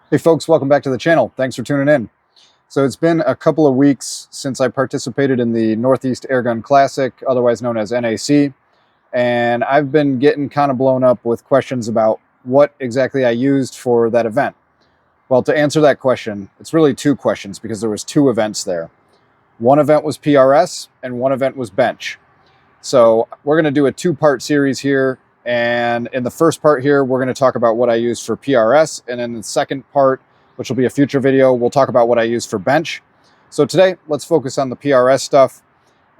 Hey folks, welcome back to the channel. Thanks for tuning in. So it's been a couple of weeks since I participated in the Northeast Airgun Classic, otherwise known as NAC, and I've been getting kind of blown up with questions about what exactly I used for that event. Well, to answer that question, it's really two questions because there was two events there. One event was PRS and one event was bench. So we're going to do a two-part series here. And in the first part here, we're going to talk about what I use for PRS. And in the second part, which will be a future video, we'll talk about what I use for bench. So today, let's focus on the PRS stuff.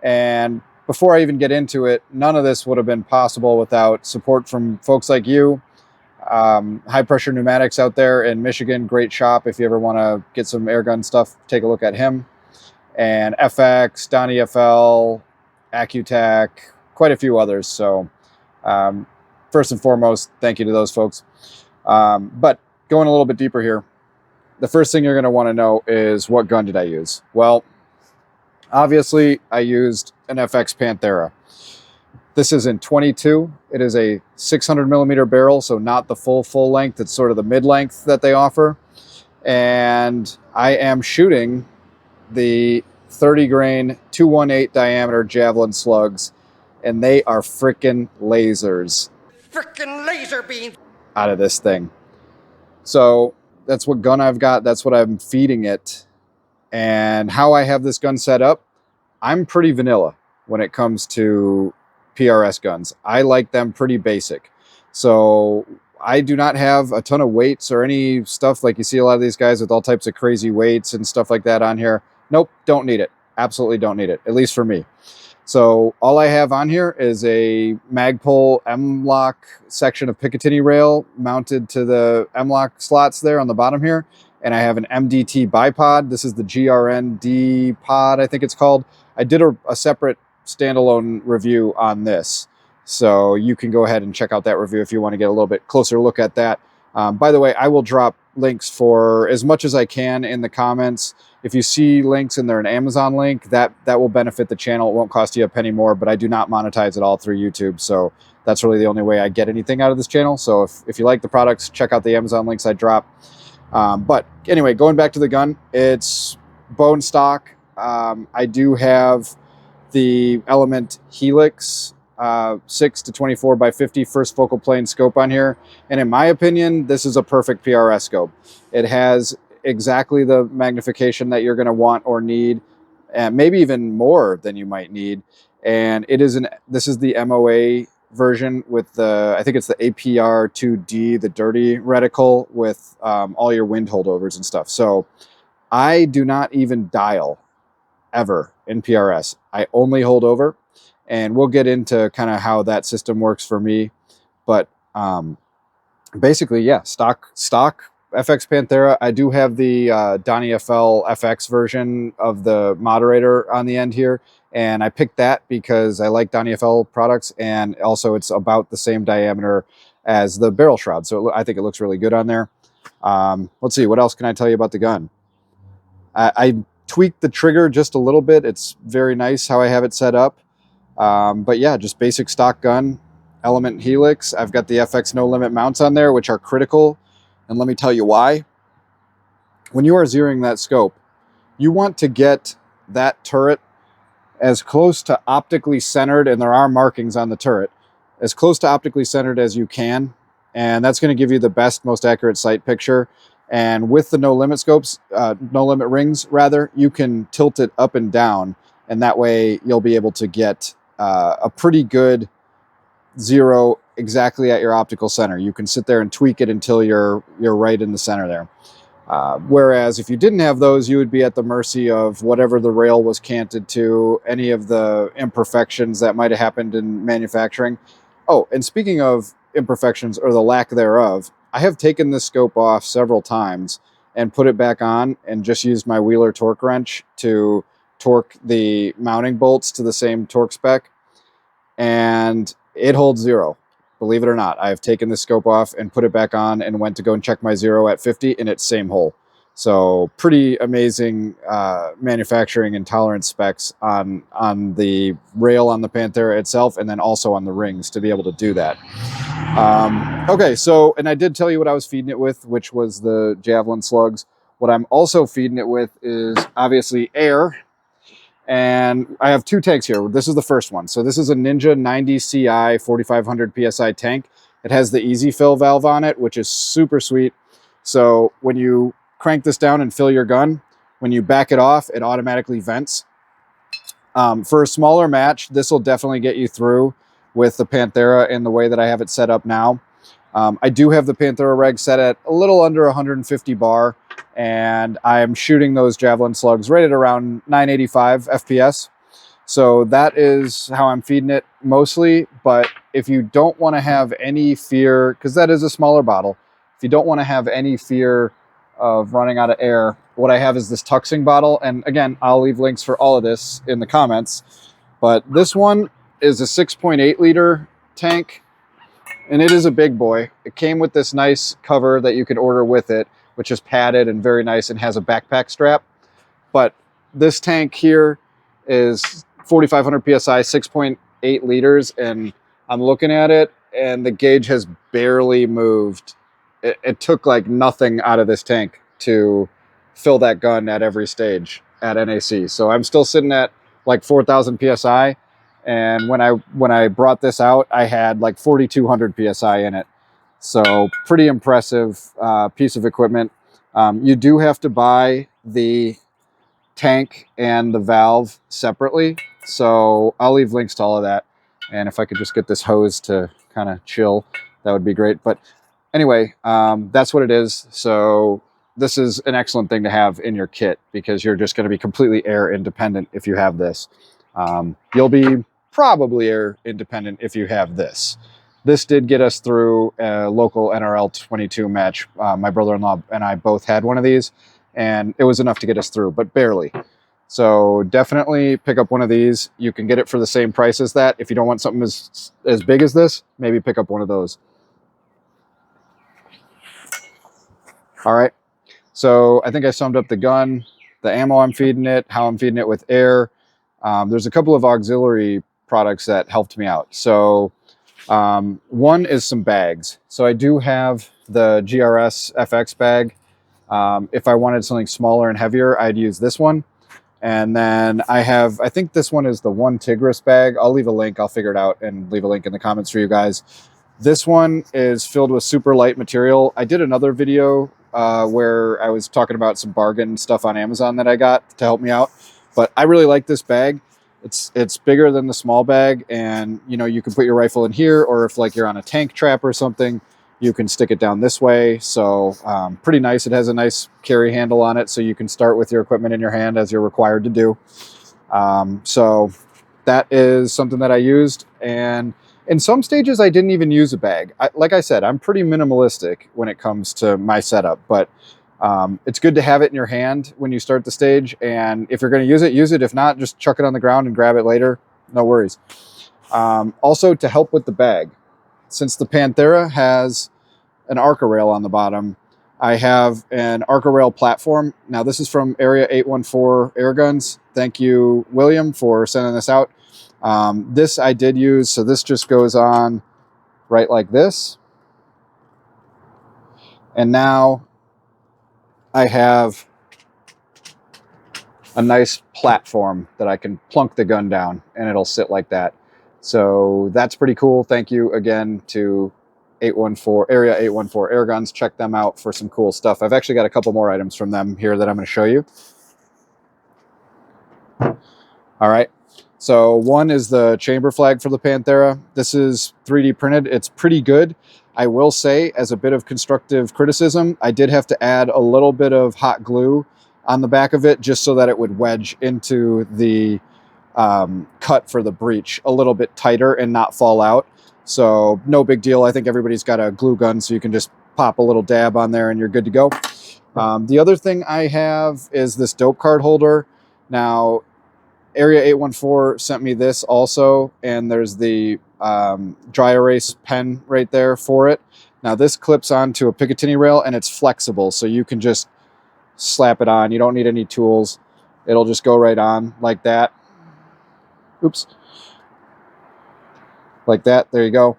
And before I even get into it, none of this would have been possible without support from folks like you. High Pressure Pneumatics out there in Michigan, great shop. If you ever want to get some airgun stuff, take a look at him. And FX, Donnie FL, Accutac, quite a few others. So first and foremost, thank you to those folks. But going a little bit deeper here, the first thing you're going to want to know is what gun did I use? Well, obviously I used an FX Panthera. This is in 22. It is a 600 millimeter barrel, so not the full length. It's sort of the mid length that they offer. And I am shooting the 30 grain 218 diameter Javelin slugs, and they are frickin' lasers. Frickin' laser beams Out of this thing. So that's what gun I've got. That's what I'm feeding it. And how I have this gun set up, I'm pretty vanilla when it comes to PRS guns. I like them pretty basic. So I do not have a ton of weights or any stuff like you see a lot of these guys with all types of crazy weights and stuff like that on here. Nope, don't need it. Absolutely don't need it, at least for me. So all I have on here is a Magpul M-Lock section of Picatinny rail mounted to the M-Lock slots there on the bottom here. And I have an MDT bipod. This is the GRND pod, I think it's called. I did a separate standalone review on this. So you can go ahead and check out that review if you want to get a little bit closer look at that. By the way, I will drop links for as much as I can in the comments. If you see links and they're an Amazon link, that will benefit the channel. It won't cost you a penny more, but I do not monetize it all through YouTube. So that's really the only way I get anything out of this channel. So if you like the products, check out the Amazon links I drop. But anyway, going back to the gun, it's bone stock. I do have the Element Helix 6 to 24 by 50 first focal plane scope on here. And in my opinion, this is a perfect PRS scope. It has exactly the magnification that you're going to want or need, and maybe even more than you might need. And this is the MOA version with the, I think it's the APR 2D, the dirty reticle with all your wind holdovers and stuff. So I do not even dial ever in PRS. I only hold over. And we'll get into kind of how that system works for me. But basically, yeah, stock FX Panthera. I do have the Donnie FL FX version of the moderator on the end here. And I picked that because I like Donnie FL products. And also it's about the same diameter as the barrel shroud. So I think it looks really good on there. Let's see, what else can I tell you about the gun? I tweaked the trigger just a little bit. It's very nice how I have it set up. But yeah, just basic stock gun, Element Helix. I've got the FX No Limit mounts on there, which are critical. And let me tell you why. When you are zeroing that scope, you want to get that turret as close to optically centered, and there are markings on the turret, as close to optically centered as you can. And that's going to give you the best, most accurate sight picture. And with the No Limit scopes, No Limit rings rather, you can tilt it up and down. And that way you'll be able to get a pretty good zero exactly at your optical center. You can sit there and tweak it until you're right in the center there. Whereas if you didn't have those, you would be at the mercy of whatever the rail was canted to, any of the imperfections that might have happened in manufacturing. Oh, and speaking of imperfections or the lack thereof, I have taken this scope off several times and put it back on and just used my Wheeler torque wrench to torque the mounting bolts to the same torque spec, and it holds zero. Believe it or not, I've taken the scope off and put it back on and went to go and check my zero at 50 and it's same hole. So pretty amazing manufacturing and tolerance specs on the rail on the Panthera itself, and then also on the rings to be able to do that. Okay, so, and I did tell you what I was feeding it with, which was the Javelin slugs. What I'm also feeding it with is obviously air. And I have two tanks here. This is the first one. So this is a Ninja 90 CI 4500 PSI tank. It has the easy fill valve on it, which is super sweet. So when you crank this down and fill your gun, when you back it off, it automatically vents. For a smaller match, this will definitely get you through with the Panthera in the way that I have it set up now. I do have the Panthera reg set at a little under 150 bar, and I'm shooting those Javelin slugs right at around 985 FPS. So that is how I'm feeding it mostly. But if you don't want to have any fear, because that is a smaller bottle, if you don't want to have any fear of running out of air, what I have is this tuxing bottle. And again, I'll leave links for all of this in the comments. But this one is a 6.8 liter tank, and it is a big boy. It came with this nice cover that you can order with it, which is padded and very nice and has a backpack strap. But this tank here is 4,500 PSI, 6.8 liters, and I'm looking at it, and the gauge has barely moved. It took like nothing out of this tank to fill that gun at every stage at NAC. So I'm still sitting at like 4,000 PSI. And when I brought this out, I had like 4,200 PSI in it. So pretty impressive piece of equipment. You do have to buy the tank and the valve separately. So I'll leave links to all of that. And if I could just get this hose to kind of chill, that would be great. But anyway, that's what it is. So this is an excellent thing to have in your kit because you're just going to be completely air independent if you have this. You'll be probably air independent if you have this. This did get us through a local NRL 22 match. My brother-in-law and I both had one of these, and it was enough to get us through, but barely. So definitely pick up one of these. You can get it for the same price as that. If you don't want something as big as this, maybe pick up one of those. All right. So I think I summed up the gun, the ammo I'm feeding it, how I'm feeding it with air. There's a couple of auxiliary products that helped me out. So one is some bags. So I do have the GRS FX bag. If I wanted something smaller and heavier, I'd use this one. And then I think this one is the one Tigris bag. I'll leave a link. I'll figure it out and leave a link in the comments for you guys. This one is filled with super light material. I did another video where I was talking about some bargain stuff on Amazon that I got to help me out. But I really like this bag. It's bigger than the small bag, and you know, you can put your rifle in here, or if like you're on a tank trap or something, you can stick it down this way. So pretty nice. It has a nice carry handle on it, so you can start with your equipment in your hand as you're required to do. So that is something that I used, and in some stages I didn't even use a bag. Like I said, I'm pretty minimalistic when it comes to my setup, but it's good to have it in your hand when you start the stage, and if you're going to use it, use it. If not, just chuck it on the ground and grab it later. No worries. Also, to help with the bag, since the Panthera has an Arca rail on the bottom, I have an Arca rail platform. Now, this is from Area 814 Airguns. Thank you, William, for sending this out. This I did use, so this just goes on right like this. And now I have a nice platform that I can plunk the gun down and it'll sit like that. So that's pretty cool. Thank you again to Area 814 Airguns. Check them out for some cool stuff. I've actually got a couple more items from them here that I'm going to show you. All right. So one is the chamber flag for the Panthera. This is 3D printed. It's pretty good. I will say, as a bit of constructive criticism, I did have to add a little bit of hot glue on the back of it just so that it would wedge into the cut for the breech a little bit tighter and not fall out. So no big deal. I think everybody's got a glue gun, so you can just pop a little dab on there and you're good to go. The other thing I have is this dope card holder. Now, Area 814 sent me this also, and there's the dry erase pen right there for it. Now this clips onto a Picatinny rail and it's flexible, so you can just slap it on. You don't need any tools. It'll just go right on like that. Oops. Like that. There you go.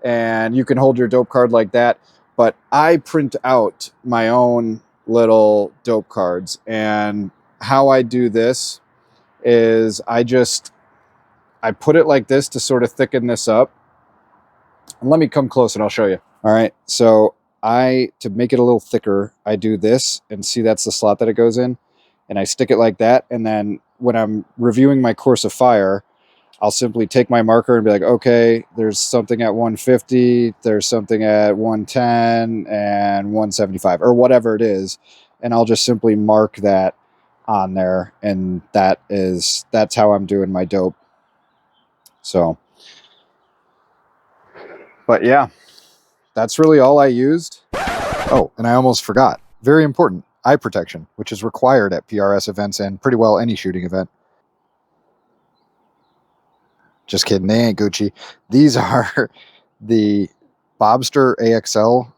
and you can hold your dope card like that. But I print out my own little dope cards, and how I do this is I put it like this to sort of thicken this up. And let me come close and I'll show you. All right, so to make it a little thicker, I do this, and see that's the slot that it goes in, and I stick it like that, and then when I'm reviewing my course of fire, I'll simply take my marker and be like, okay, there's something at 150, there's something at 110 and 175, or whatever it is, and I'll just simply mark that on there, and that's how I'm doing my dope. So, but yeah, that's really all I used. Oh, and I almost forgot. Very important, eye protection, which is required at PRS events and pretty well any shooting event. Just kidding, they ain't Gucci. These are the Bobster AXL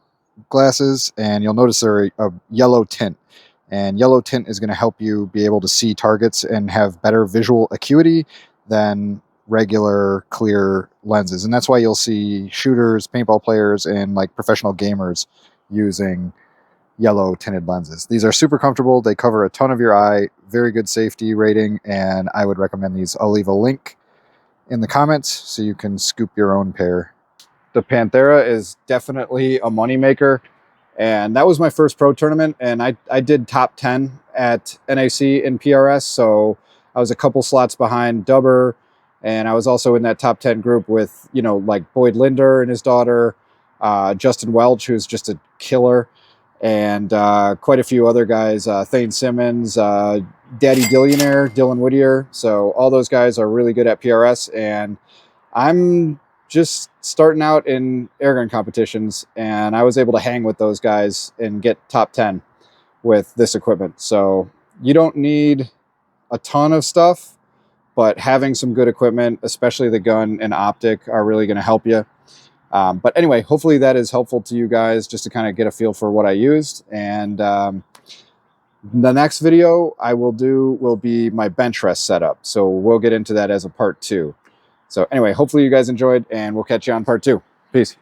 glasses, and you'll notice they're a yellow tint. And yellow tint is going to help you be able to see targets and have better visual acuity than regular clear lenses. And that's why you'll see shooters, paintball players, and like professional gamers using yellow tinted lenses. These are super comfortable. They cover a ton of your eye, very good safety rating, and I would recommend these. I'll leave a link in the comments so you can scoop your own pair. The Panthera is definitely a moneymaker, and that was my first pro tournament, and I did top 10 at NAC in PRS, so I was a couple slots behind Dubber, and I was also in that top 10 group with, you know, like Boyd Linder and his daughter, Justin Welch, who's just a killer, and quite a few other guys, Thane Simmons, Daddy Dillionaire, Dylan Whittier. So all those guys are really good at PRS, and I'm just starting out in airgun competitions, and I was able to hang with those guys and get top 10 with this equipment. So you don't need a ton of stuff, but having some good equipment, especially the gun and optic, are really going to help you. But anyway, hopefully that is helpful to you guys, just to kind of get a feel for what I used. And the next video I will do will be my bench rest setup. So we'll get into that as a part 2. So anyway, hopefully you guys enjoyed, and we'll catch you on part 2. Peace.